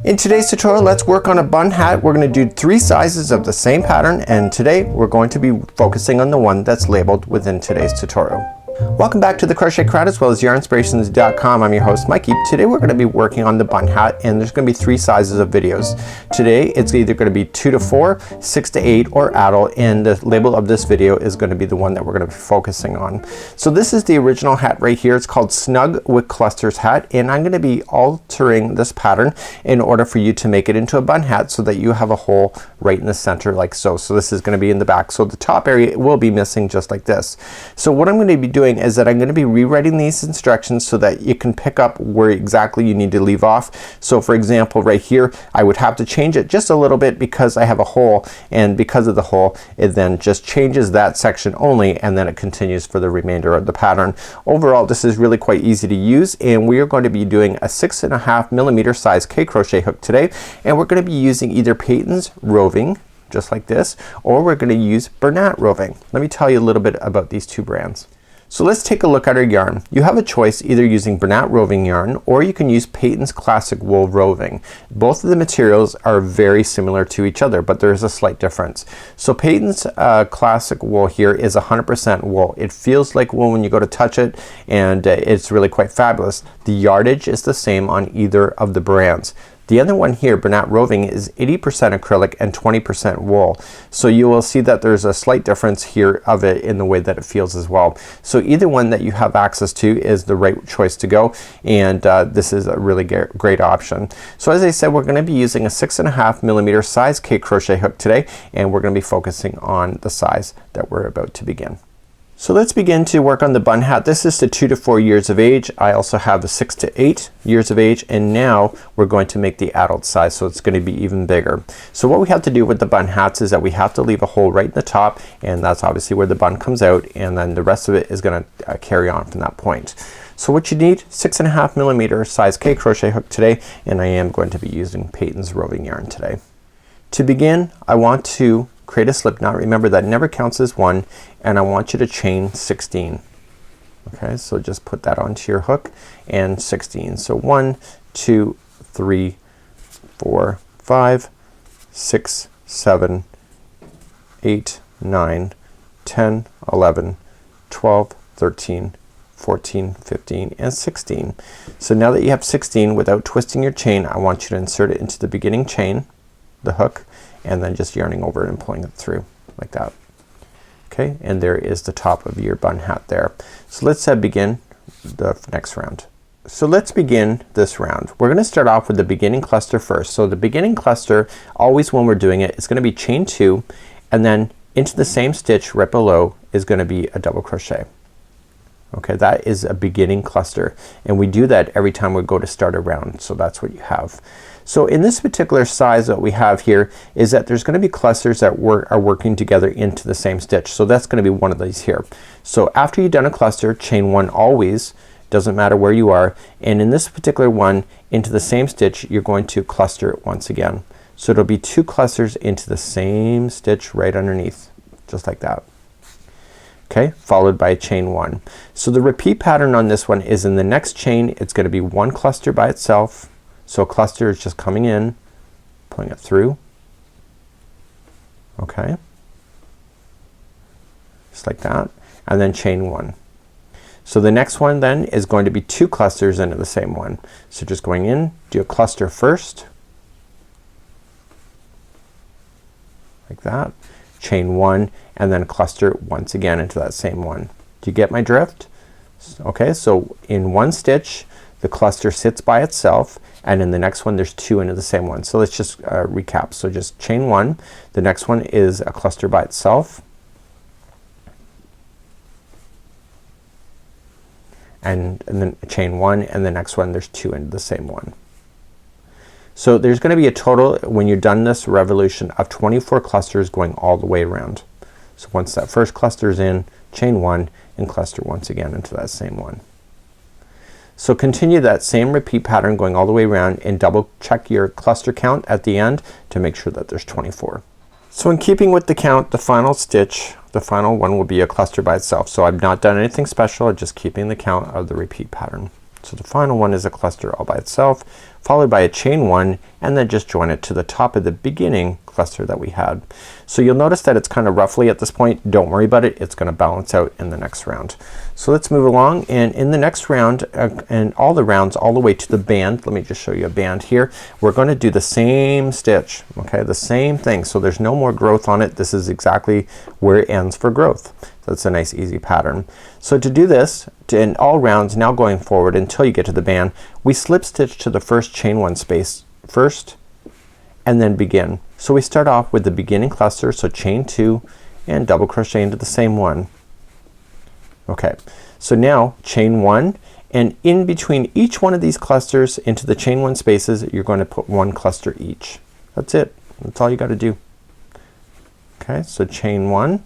In today's tutorial, let's work on a bun hat. We're going to do 3 sizes of the same pattern, and today we're going to be focusing on the one that's labeled within today's tutorial. Welcome back to the Crochet Crowd as well as Yarnspirations.com. I'm your host Mikey. Today we're going to be working on the bun hat, and there's going to be 3 sizes of videos. Today it's either going to be 2 to 4, 6 to 8, or adult, and the label of this video is going to be the one that we're going to be focusing on. So this is the original hat right here. It's called Snug with Clusters Hat, and I'm going to be altering this pattern in order for you to make it into a bun hat so that you have a hole right in the center like so. So this is going to be in the back. So the top area will be missing just like this. So what I'm going to be doing is that I'm going to be rewriting these instructions so that you can pick up where exactly you need to leave off. So for example, right here I would have to change it just a little bit because I have a hole, and because of the hole it then just changes that section only, and then it continues for the remainder of the pattern. Overall this is really quite easy to use, and we are going to be doing a 6.5mm size K crochet hook today, and we're going to be using either Patons Roving just like this, or we're going to use Bernat Roving. Let me tell you a little bit about these 2 brands. So let's take a look at our yarn. You have a choice either using Bernat Roving Yarn or you can use Patons Classic Wool Roving. Both of the materials are very similar to each other, but there is a slight difference. So Patons Classic Wool here is 100% wool. It feels like wool when you go to touch it, and it's really quite fabulous. The yardage is the same on either of the brands. The other one here, Bernat Roving, is 80% acrylic and 20% wool. So you will see that there's a slight difference here of it in the way that it feels as well. So either one that you have access to is the right choice to go, and this is a really great option. So as I said, we're going to be using a 6.5mm size K crochet hook today, and we're going to be focusing on the size that we're about to begin. So let's begin to work on the bun hat. This is the 2 to 4 years of age. I also have the 6 to 8 years of age, and now we're going to make the adult size, so it's going to be even bigger. So what we have to do with the bun hats is that we have to leave a hole right in the top, and that's obviously where the bun comes out, and then the rest of it is going to carry on from that point. So what you need, 6.5mm size K crochet hook today, and I am going to be using Patons Roving Yarn today. To begin, I want to create a slip knot. Remember that never counts as 1, and I want you to chain 16. Okay, so just put that onto your hook, and 16. So 1, 2, 3, 4, 5, 6, 7, 8, 9, 10, 11, 12, 13, 14, 15, and 16. So now that you have 16, without twisting your chain, I want you to insert it into the beginning chain, the hook, and then just yarning over it and pulling it through like that. Okay, and there is the top of your bun hat there. So let's begin the next round. So let's begin this round. We're going to start off with the beginning cluster first. So the beginning cluster, always when we're doing it, it's going to be chain 2, and then into the same stitch right below is going to be a double crochet. Okay, that is a beginning cluster, and we do that every time we go to start a round. So that's what you have. So in this particular size that we have here is that there's going to be clusters that are working together into the same stitch. So that's going to be one of these here. So after you've done a cluster, chain 1 always, doesn't matter where you are, and in this particular one into the same stitch you're going to cluster it once again. So it'll be 2 clusters into the same stitch right underneath, just like that. Okay, followed by chain 1. So the repeat pattern on this one is in the next chain it's going to be 1 cluster by itself. So a cluster is just coming in, pulling it through. Okay, just like that, and then chain 1. So the next one then is going to be 2 clusters into the same one. So just going in, do a cluster first, like that, chain 1, and then cluster once again into that same one. Do you get my drift? Okay, so in one stitch the cluster sits by itself, and in the next one there's 2 into the same one. So let's just recap. So just chain 1, the next one is a cluster by itself, and then chain 1, and the next one there's 2 into the same one. So there's going to be a total, when you're done this revolution, of 24 clusters going all the way around. So once that first cluster is in, chain 1 and cluster once again into that same one. So continue that same repeat pattern going all the way around, and double check your cluster count at the end to make sure that there's 24. So in keeping with the count, the final stitch, the final one will be a cluster by itself. So I've not done anything special, I'm just keeping the count of the repeat pattern. So the final one is a cluster all by itself, followed by a chain one, and then just join it to the top of the beginning cluster that we had. So you'll notice that it's kind of roughly at this point. Don't worry about it. It's gonna balance out in the next round. So let's move along, and in the next round and all the rounds all the way to the band, let me just show you a band here. We're gonna do the same stitch, okay, the same thing. So there's no more growth on it. This is exactly where it ends for growth. So it's a nice easy pattern. So to do this in all rounds now going forward until you get to the band, we slip stitch to the first chain one space first and then begin. So we start off with the beginning cluster, so chain two and double crochet into the same one. Okay, so now chain one, and in between each one of these clusters into the chain one spaces you're going to put one cluster each. That's it. That's all you got to do. Okay, so chain one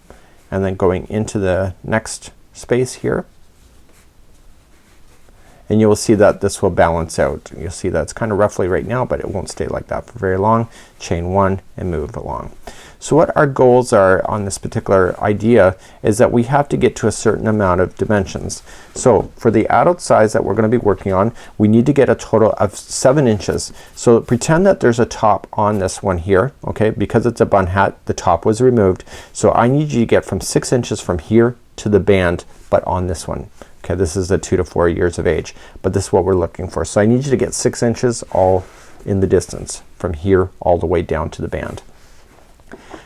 and then going into the next space here, and you will see that this will balance out. You'll see that it's kind of roughly right now, but it won't stay like that for very long. Chain one and move along. So what our goals are on this particular idea is that we have to get to a certain amount of dimensions. So for the adult size that we're gonna be working on, we need to get a total of 7 inches. So pretend that there's a top on this one here, okay, because it's a bun hat, the top was removed. So I need you to get from 6 inches from here to the band, but on this one. Okay, this is the 2 to 4 years of age, but this is what we're looking for. So I need you to get 6 inches all in the distance from here all the way down to the band.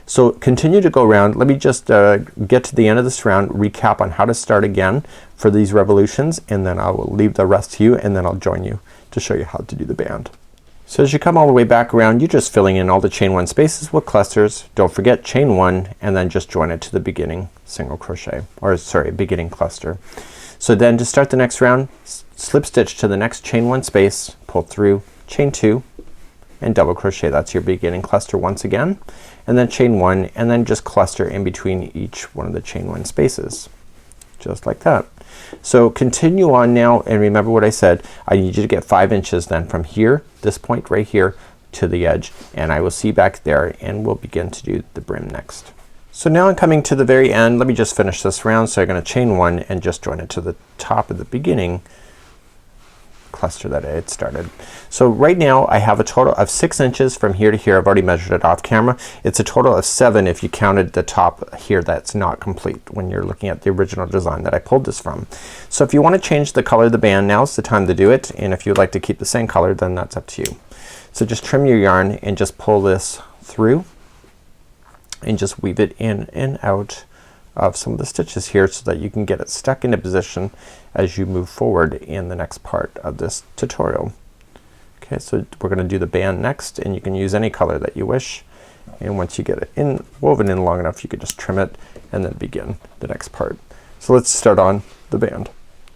So continue to go around. Let me just get to the end of this round, recap on how to start again for these revolutions, and then I will leave the rest to you, and then I'll join you to show you how to do the band. So as you come all the way back around, you're just filling in all the chain one spaces with clusters. Don't forget chain one and then just join it to the beginning single crochet, or sorry, beginning cluster. So then to start the next round, slip stitch to the next chain one space, pull through, chain two and double crochet. That's your beginning cluster once again, and then chain one and then just cluster in between each one of the chain one spaces, just like that. So continue on now, and remember what I said, I need you to get 5 inches then from here, this point right here, to the edge, and I will see you back there and we'll begin to do the brim next. So now I'm coming to the very end. Let me just finish this round. So I'm gonna chain one and just join it to the top of the beginning cluster that I had started. So right now I have a total of 6 inches from here to here. I've already measured it off camera. It's a total of 7 if you counted the top here that's not complete when you're looking at the original design that I pulled this from. So if you want to change the color of the band, now's the time to do it, and if you'd like to keep the same color, then that's up to you. So just trim your yarn and just pull this through and just weave it in and out of some of the stitches here so that you can get it stuck into position as you move forward in the next part of this tutorial. Okay, so we're gonna do the band next, and you can use any color that you wish, and once you get it in woven in long enough you can just trim it and then begin the next part. So let's start on the band.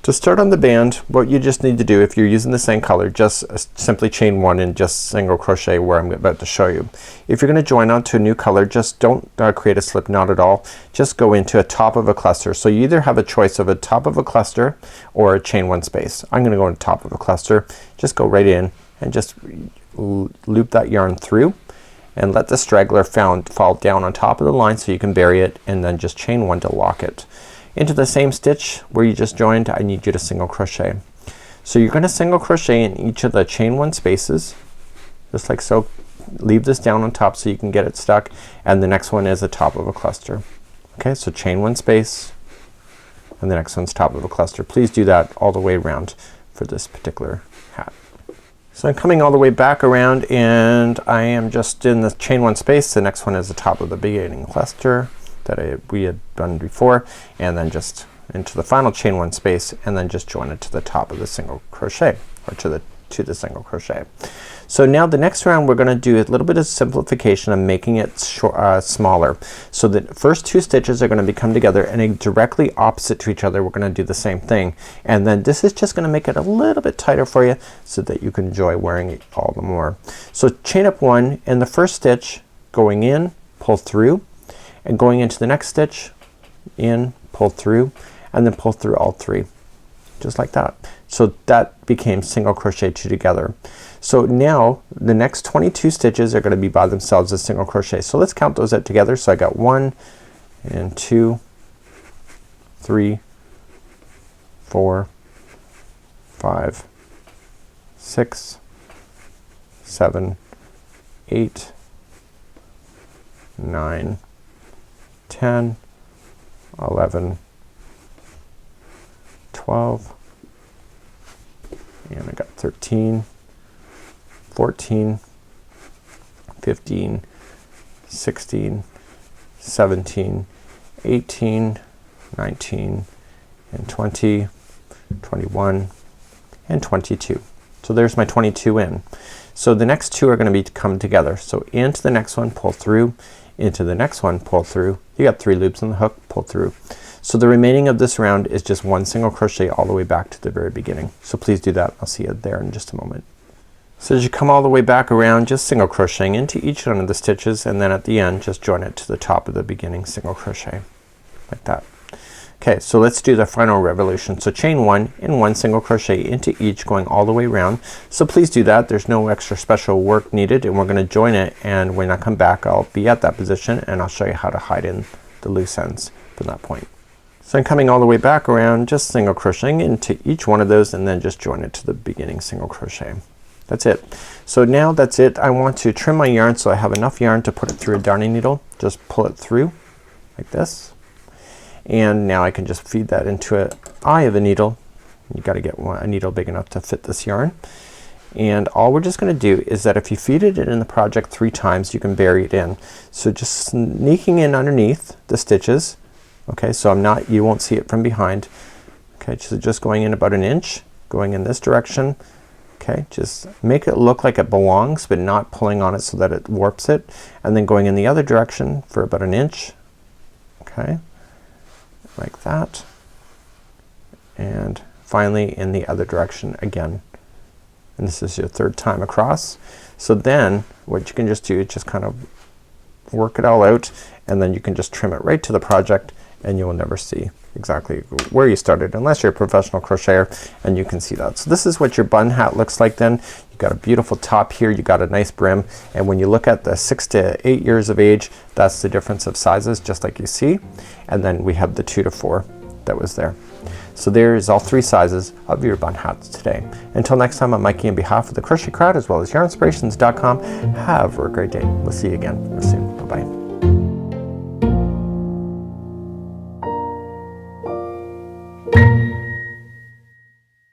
To start on the band, what you just need to do, if you're using the same color, just simply chain one and just single crochet where I'm about to show you. If you're gonna join onto a new color, just don't create a slip knot at all. Just go into a top of a cluster. So you either have a choice of a top of a cluster or a chain one space. I'm gonna go on top of a cluster. Just go right in and just loop that yarn through and let the straggler fall down on top of the line so you can bury it, and then just chain one to lock it. Into the same stitch where you just joined, I need you to single crochet. So you're gonna single crochet in each of the chain one spaces, just like so. Leave this down on top so you can get it stuck, and the next one is the top of a cluster. Okay, so chain one space and the next one's top of a cluster. Please do that all the way around for this particular hat. So I'm coming all the way back around, and I am just in the chain one space. The next one is the top of the beginning cluster that we had done before, and then just into the final chain one space, and then just join it to the top of the single crochet, or to the single crochet. So now the next round we're gonna do a little bit of simplification and making it smaller. So the first 2 stitches are gonna come together and directly opposite to each other. We're gonna do the same thing, and then this is just gonna make it a little bit tighter for you so that you can enjoy wearing it all the more. So chain up one, and the first stitch going in, pull through, and going into the next stitch, in, pull through, and then pull through all 3, just like that. So that became single crochet 2 together. So now the next 22 stitches are gonna be by themselves as single crochet. So let's count those out together. So I got 1 and 2, 3, 4, 5, 6, 7, 8, 9, 10, 11, 12, and I got 13, 14, 15, 16, 17, 18, 19, and 20, 21, and 22. So there's my 22 in. So the next two are going to be come together. So into the next one, pull through, into the next one, pull through. You got 3 loops on the hook, pull through. So the remaining of this round is just 1 single crochet all the way back to the very beginning. So please do that. I'll see you there in just a moment. So as you come all the way back around, just single crocheting into each one of the stitches, and then at the end just join it to the top of the beginning single crochet like that. Okay, so let's do the final revolution. So chain 1 and 1 single crochet into each, going all the way around. So please do that. There's no extra special work needed, and we're going to join it, and when I come back I'll be at that position and I'll show you how to hide in the loose ends from that point. So I'm coming all the way back around, just single crocheting into each one of those, and then just join it to the beginning single crochet. That's it. So now that's it. I want to trim my yarn so I have enough yarn to put it through a darning needle. Just pull it through like this, and now I can just feed that into an eye of a needle. You got to get a needle big enough to fit this yarn, and all we're just going to do is that if you feed it in the project 3 times, you can bury it in. So just sneaking in underneath the stitches. Okay, so you won't see it from behind. Okay, so just going in about 1 inch, going in this direction. Okay, just make it look like it belongs, but not pulling on it so that it warps it, and then going in the other direction for about 1 inch. Okay, like that, and finally in the other direction again, and this is your 3rd time across. So then what you can just do is just kind of work it all out, and then you can just trim it right to the project, and you will never see exactly where you started unless you're a professional crocheter, and you can see that. So this is what your bun hat looks like then. You've got a beautiful top here, you got a nice brim, and when you look at the 6 to 8 years of age, that's the difference of sizes, just like you see. And then we have the 2 to 4 that was there. So there's all 3 sizes of your bun hats today. Until next time, I'm Mikey on behalf of the Crochet Crowd as well as Yarnspirations.com. Have a great day. We'll see you again real soon. Bye bye.